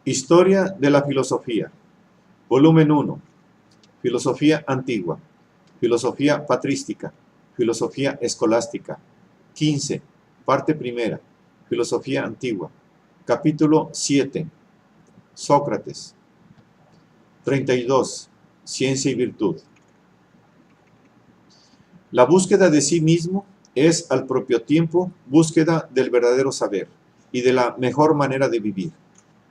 Historia de la filosofía. Volumen 1. Filosofía antigua. Filosofía patrística. Filosofía escolástica. 15. Parte primera. Filosofía antigua. Capítulo 7. Sócrates. 32. Ciencia y virtud. La búsqueda de sí mismo es al propio tiempo búsqueda del verdadero saber y de la mejor manera de vivir.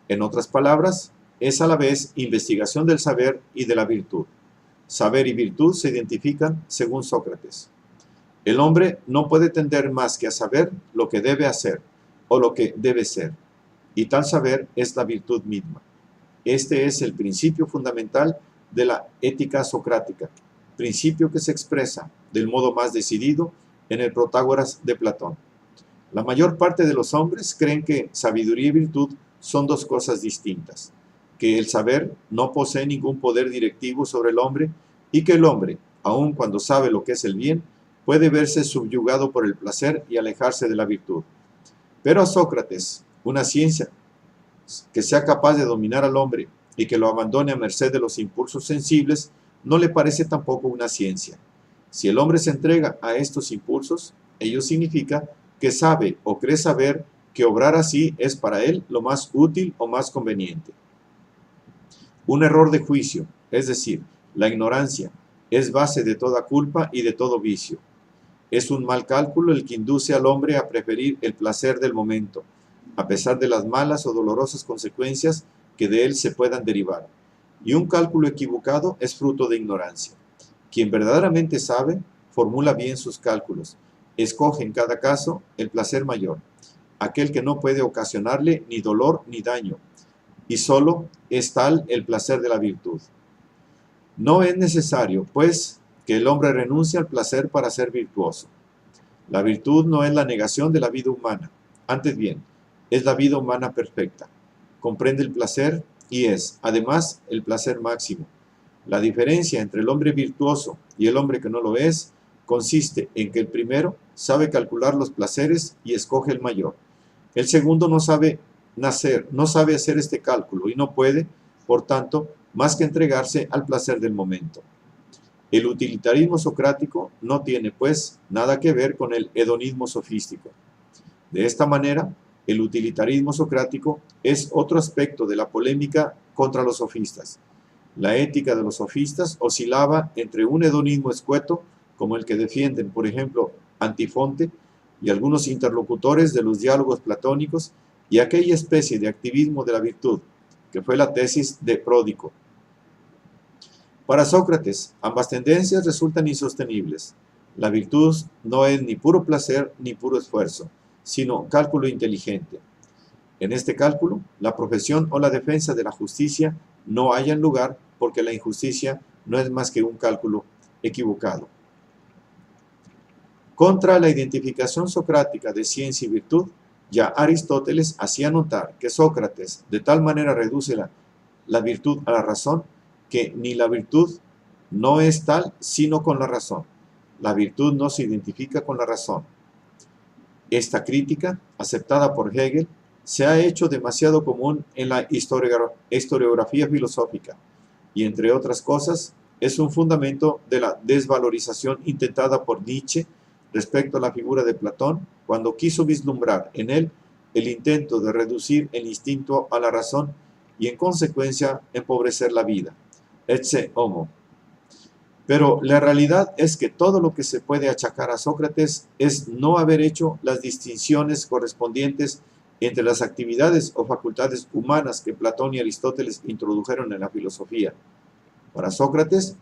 En otras palabras, es a la vez investigación del saber y de la virtud. Saber y virtud se identifican según Sócrates. El hombre no puede tender más que a saber lo que debe hacer o lo que debe ser, y tal saber es la virtud misma. Este es el principio fundamental de la ética socrática, principio que se expresa del modo más decidido en el Protágoras de Platón. La mayor parte de los hombres creen que sabiduría y virtud son dos cosas distintas, que el saber no posee ningún poder directivo sobre el hombre y que el hombre, aun cuando sabe lo que es el bien, puede verse subyugado por el placer y alejarse de la virtud. Pero a Sócrates, una ciencia que sea capaz de dominar al hombre y que lo abandone a merced de los impulsos sensibles, no le parece tampoco una ciencia. Si el hombre se entrega a estos impulsos, ello significa que sabe o cree saber que obrar así es para él lo más útil o más conveniente. Un error de juicio, es decir, la ignorancia, es base de toda culpa y de todo vicio. Es un mal cálculo el que induce al hombre a preferir el placer del momento, a pesar de las malas o dolorosas consecuencias que de él se puedan derivar. Y un cálculo equivocado es fruto de ignorancia. Quien verdaderamente sabe, formula bien sus cálculos, escoge en cada caso el placer mayor, aquel que no puede ocasionarle ni dolor ni daño, y solo es tal el placer de la virtud. No es necesario, pues, que el hombre renuncie al placer para ser virtuoso. La virtud no es la negación de la vida humana, antes bien, es la vida humana perfecta. Comprende el placer y es, además, el placer máximo. La diferencia entre el hombre virtuoso y el hombre que no lo es consiste en que el primero sabe calcular los placeres y escoge el mayor. El segundo no sabe hacer este cálculo y no puede, por tanto, más que entregarse al placer del momento. El utilitarismo socrático no tiene, pues, nada que ver con el hedonismo sofístico. De esta manera, el utilitarismo socrático es otro aspecto de la polémica contra los sofistas. La ética de los sofistas oscilaba entre un hedonismo escueto, como el que defienden, por ejemplo, Antifonte y algunos interlocutores de los diálogos platónicos, y aquella especie de activismo de la virtud, que fue la tesis de Pródico. Para Sócrates, ambas tendencias resultan insostenibles. La virtud no es ni puro placer ni puro esfuerzo, sino cálculo inteligente. En este cálculo, la profesión o la defensa de la justicia no hallan lugar porque la injusticia no es más que un cálculo equivocado. Contra la identificación socrática de ciencia y virtud, ya Aristóteles hacía notar que Sócrates de tal manera reduce la virtud a la razón que ni la virtud no es tal sino con la razón. La virtud no se identifica con la razón. Esta crítica, aceptada por Hegel, se ha hecho demasiado común en la historiografía filosófica y, entre otras cosas, es un fundamento de la desvalorización intentada por Nietzsche respecto a la figura de Platón cuando quiso vislumbrar en él el intento de reducir el instinto a la razón y, en consecuencia, empobrecer la vida. Ecce homo. Pero la realidad es que todo lo que se puede achacar a Sócrates es no haber hecho las distinciones correspondientes entre las actividades o facultades humanas que Platón y Aristóteles introdujeron en la filosofía. Para Sócrates,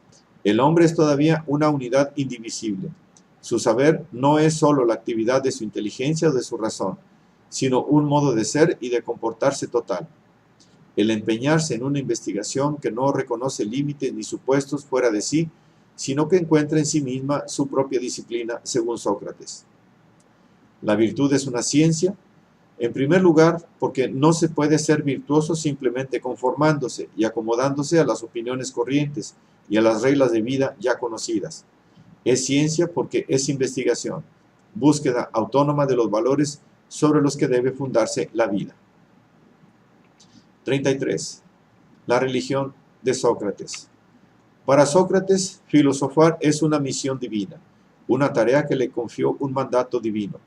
el hombre es todavía una unidad indivisible. Su saber no es sólo la actividad de su inteligencia o de su razón, sino un modo de ser y de comportarse total. El empeñarse en una investigación que no reconoce límites ni supuestos fuera de sí, sino que encuentra en sí misma su propia disciplina, según Sócrates. La virtud es una ciencia, en primer lugar, porque no se puede ser virtuoso simplemente conformándose y acomodándose a las opiniones corrientes y a las reglas de vida ya conocidas. Es ciencia porque es investigación, búsqueda autónoma de los valores sobre los que debe fundarse la vida. 33. La religión de Sócrates. Para Sócrates, filosofar es una misión divina, una tarea que le confió un mandato divino.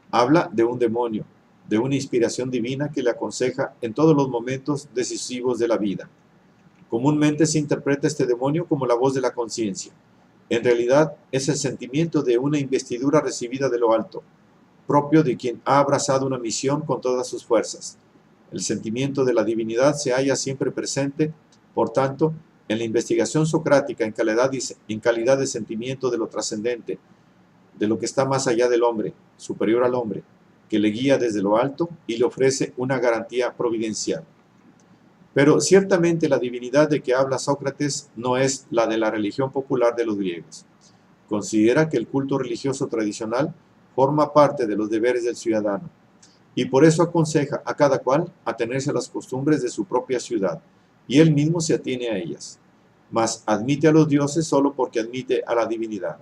Habla de un demonio, de una inspiración divina que le aconseja en todos los momentos decisivos de la vida. Comúnmente se interpreta este demonio como la voz de la conciencia. En realidad, es el sentimiento de una investidura recibida de lo alto, propio de quien ha abrazado una misión con todas sus fuerzas. El sentimiento de la divinidad se halla siempre presente, por tanto, en la investigación socrática en calidad de sentimiento de lo trascendente, de lo que está más allá del hombre, superior al hombre, que le guía desde lo alto y le ofrece una garantía providencial. Pero ciertamente la divinidad de que habla Sócrates no es la de la religión popular de los griegos. Considera que el culto religioso tradicional forma parte de los deberes del ciudadano, y por eso aconseja a cada cual atenerse a las costumbres de su propia ciudad, y él mismo se atiene a ellas. Mas admite a los dioses solo porque admite a la divinidad.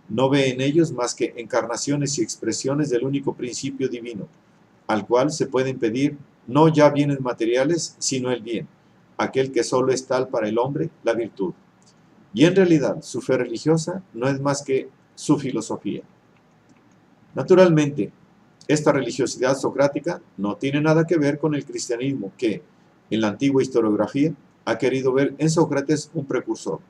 No ve en ellos más que encarnaciones y expresiones del único principio divino, al cual se pueden pedir no ya bienes materiales, sino el bien, aquel que solo es tal para el hombre, la virtud. Y en realidad, su fe religiosa no es más que su filosofía. Naturalmente, esta religiosidad socrática no tiene nada que ver con el cristianismo que, en la antigua historiografía, ha querido ver en Sócrates un precursor.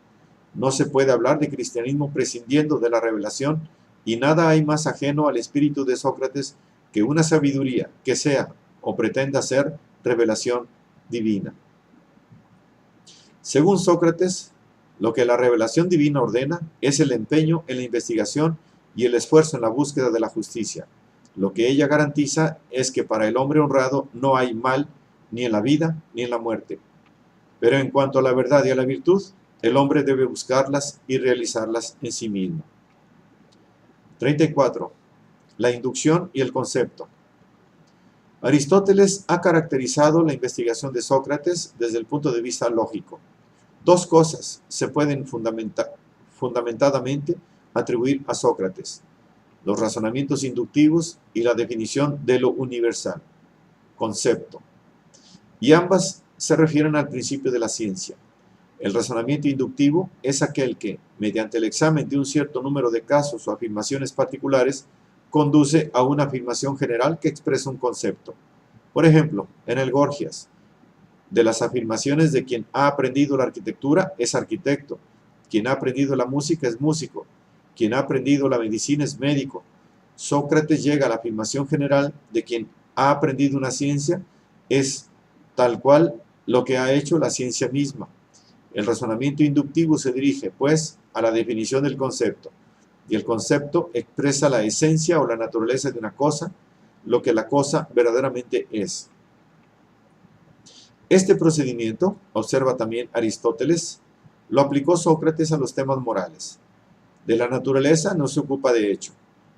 No se puede hablar de cristianismo prescindiendo de la revelación, y nada hay más ajeno al espíritu de Sócrates que una sabiduría que sea o pretenda ser revelación divina. Según Sócrates, lo que la revelación divina ordena es el empeño en la investigación y el esfuerzo en la búsqueda de la justicia. Lo que ella garantiza es que para el hombre honrado no hay mal ni en la vida ni en la muerte. Pero en cuanto a la verdad y a la virtud, el hombre debe buscarlas y realizarlas en sí mismo. 34. La inducción y el concepto. Aristóteles ha caracterizado la investigación de Sócrates desde el punto de vista lógico. Dos cosas se pueden fundamentadamente atribuir a Sócrates: los razonamientos inductivos y la definición de lo universal, concepto. Y ambas se refieren al principio de la ciencia. El razonamiento inductivo es aquel que, mediante el examen de un cierto número de casos o afirmaciones particulares, conduce a una afirmación general que expresa un concepto. Por ejemplo, en el Gorgias, de las afirmaciones de quien ha aprendido la arquitectura es arquitecto, quien ha aprendido la música es músico, quien ha aprendido la medicina es médico. Sócrates llega a la afirmación general de quien ha aprendido una ciencia es tal cual lo que ha hecho la ciencia misma. El razonamiento inductivo se dirige, pues, a la definición del concepto, y el concepto expresa la esencia o la naturaleza de una cosa, lo que la cosa verdaderamente es. Este procedimiento, observa también Aristóteles, lo aplicó Sócrates a los temas morales. De la naturaleza no se ocupa de hecho.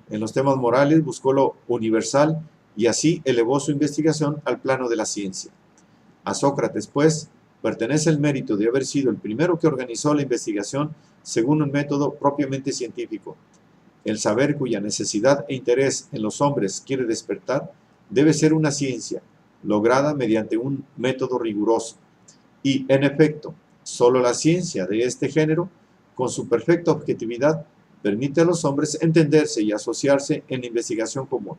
En los temas morales buscó lo universal y así elevó su investigación al plano de la ciencia. A Sócrates, pues, pertenece el mérito de haber sido el primero que organizó la investigación según un método propiamente científico. El saber cuya necesidad e interés en los hombres quiere despertar debe ser una ciencia, lograda mediante un método riguroso. Y, en efecto, solo la ciencia de este género, con su perfecta objetividad, permite a los hombres entenderse y asociarse en la investigación común.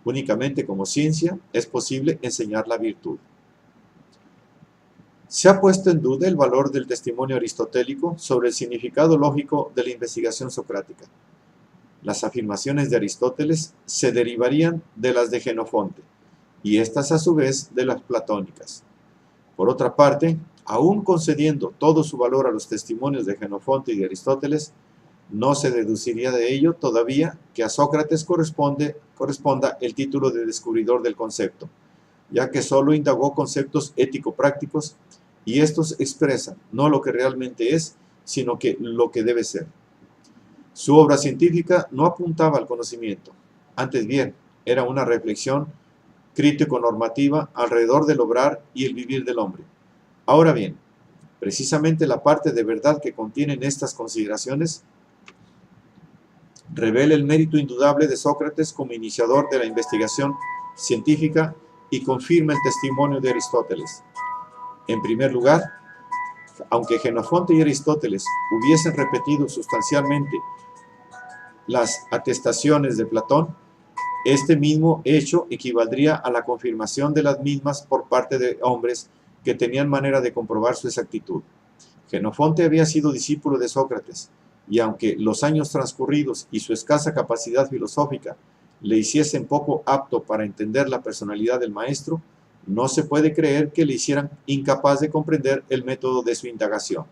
Únicamente como ciencia es posible enseñar la virtud. Se ha puesto en duda el valor del testimonio aristotélico sobre el significado lógico de la investigación socrática. Las afirmaciones de Aristóteles se derivarían de las de Jenofonte, y estas a su vez de las platónicas. Por otra parte, aún concediendo todo su valor a los testimonios de Jenofonte y de Aristóteles, no se deduciría de ello todavía que a Sócrates corresponda el título de descubridor del concepto, ya que solo indagó conceptos ético-prácticos y estos expresan no lo que realmente es, sino que lo que debe ser. Su obra científica no apuntaba al conocimiento, antes bien, era una reflexión crítico-normativa alrededor del obrar y el vivir del hombre. Ahora bien, precisamente la parte de verdad que contienen estas consideraciones revela el mérito indudable de Sócrates como iniciador de la investigación científica y confirma el testimonio de Aristóteles. En primer lugar, aunque Jenofonte y Aristóteles hubiesen repetido sustancialmente las atestaciones de Platón, este mismo hecho equivaldría a la confirmación de las mismas por parte de hombres que tenían manera de comprobar su exactitud. Jenofonte había sido discípulo de Sócrates, y aunque los años transcurridos y su escasa capacidad filosófica le hiciesen poco apto para entender la personalidad del maestro, no se puede creer que le hicieran incapaz de comprender el método de su indagación.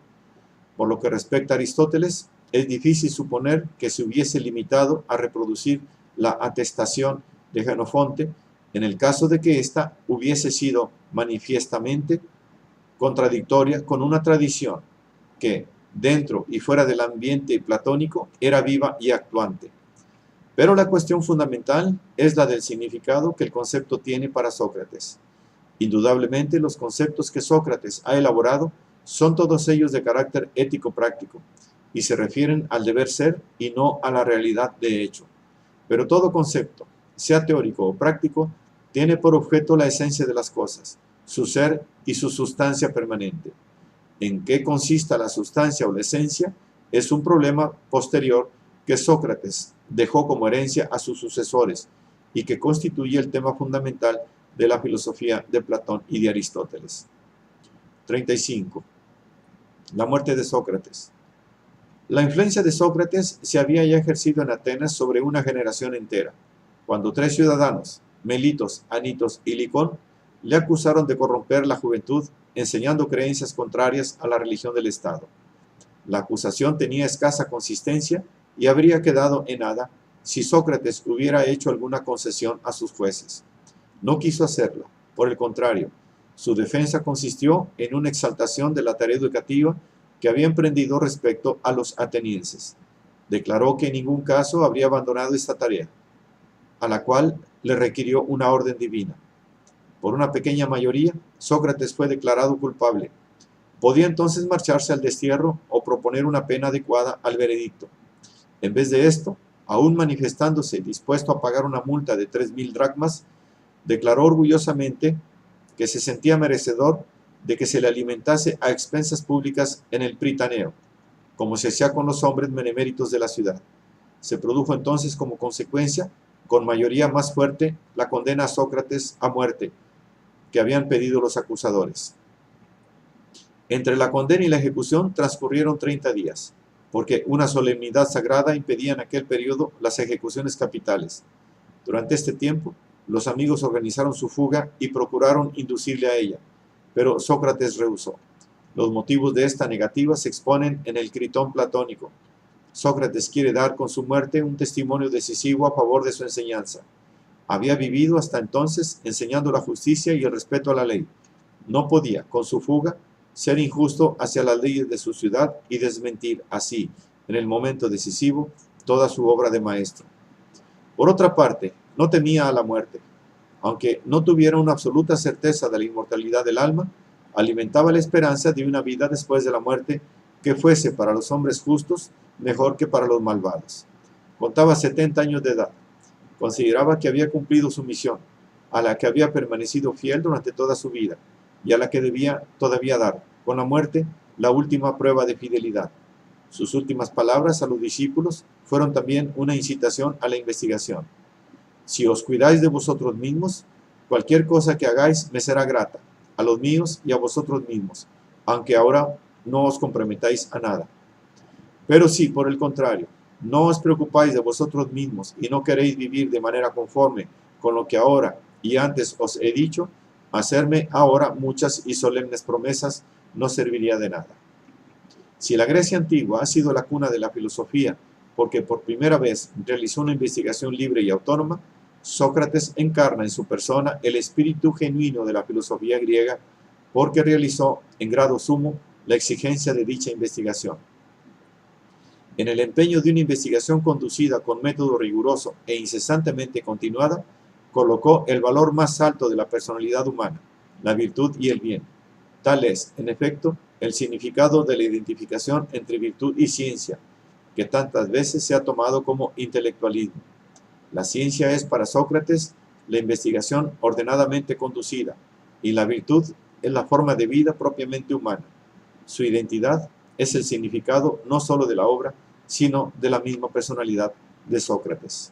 Por lo que respecta a Aristóteles, es difícil suponer que se hubiese limitado a reproducir la atestación de Jenofonte en el caso de que ésta hubiese sido manifiestamente contradictoria con una tradición que, dentro y fuera del ambiente platónico, era viva y actuante. Pero la cuestión fundamental es la del significado que el concepto tiene para Sócrates. Indudablemente, los conceptos que Sócrates ha elaborado son todos ellos de carácter ético-práctico y se refieren al deber ser y no a la realidad de hecho. Pero todo concepto, sea teórico o práctico, tiene por objeto la esencia de las cosas, su ser y su sustancia permanente. En qué consista la sustancia o la esencia es un problema posterior que Sócrates dejó como herencia a sus sucesores y que constituye el tema fundamental de la filosofía de Platón y de Aristóteles. 35. La muerte de Sócrates. La influencia de Sócrates se había ya ejercido en Atenas sobre una generación entera, cuando 3 ciudadanos, Melitos, Anitos y Licón, le acusaron de corromper la juventud enseñando creencias contrarias a la religión del Estado. La acusación tenía escasa consistencia y habría quedado en nada si Sócrates hubiera hecho alguna concesión a sus jueces. No quiso hacerla, por el contrario, su defensa consistió en una exaltación de la tarea educativa que había emprendido respecto a los atenienses. Declaró que en ningún caso habría abandonado esta tarea, a la cual le requirió una orden divina. Por una pequeña mayoría, Sócrates fue declarado culpable. Podía entonces marcharse al destierro o proponer una pena adecuada al veredicto. En vez de esto, aún manifestándose dispuesto a pagar una multa de 3.000 dracmas, declaró orgullosamente que se sentía merecedor de que se le alimentase a expensas públicas en el Pritaneo, como se hacía con los hombres beneméritos de la ciudad. Se produjo entonces como consecuencia, con mayoría más fuerte, la condena a Sócrates a muerte, que habían pedido los acusadores. Entre la condena y la ejecución transcurrieron 30 días, porque una solemnidad sagrada impedía en aquel periodo las ejecuciones capitales. Durante este tiempo, los amigos organizaron su fuga y procuraron inducirle a ella, pero Sócrates rehusó. Los motivos de esta negativa se exponen en el Critón platónico. Sócrates quiere dar con su muerte un testimonio decisivo a favor de su enseñanza. Había vivido hasta entonces enseñando la justicia y el respeto a la ley. No podía, con su fuga, ser injusto hacia las leyes de su ciudad y desmentir así, en el momento decisivo, toda su obra de maestro. Por otra parte, no temía a la muerte. Aunque no tuviera una absoluta certeza de la inmortalidad del alma, alimentaba la esperanza de una vida después de la muerte que fuese para los hombres justos mejor que para los malvados. Contaba 70 años de edad. Consideraba que había cumplido su misión, a la que había permanecido fiel durante toda su vida, y a la que debía todavía dar, con la muerte, la última prueba de fidelidad. Sus últimas palabras a los discípulos fueron también una incitación a la investigación. Si os cuidáis de vosotros mismos, cualquier cosa que hagáis me será grata, a los míos y a vosotros mismos, aunque ahora no os comprometáis a nada. Pero si, por el contrario, no os preocupáis de vosotros mismos y no queréis vivir de manera conforme con lo que ahora y antes os he dicho, hacerme ahora muchas y solemnes promesas no serviría de nada. Si la Grecia antigua ha sido la cuna de la filosofía, porque por primera vez realizó una investigación libre y autónoma, Sócrates encarna en su persona el espíritu genuino de la filosofía griega, porque realizó en grado sumo la exigencia de dicha investigación. En el empeño de una investigación conducida con método riguroso e incesantemente continuada, colocó el valor más alto de la personalidad humana, la virtud y el bien. Tal es, en efecto, el significado de la identificación entre virtud y ciencia, que tantas veces se ha tomado como intelectualismo. La ciencia es para Sócrates la investigación ordenadamente conducida, y la virtud es la forma de vida propiamente humana. Su identidad es el significado no solo de la obra, sino de la misma personalidad de Sócrates.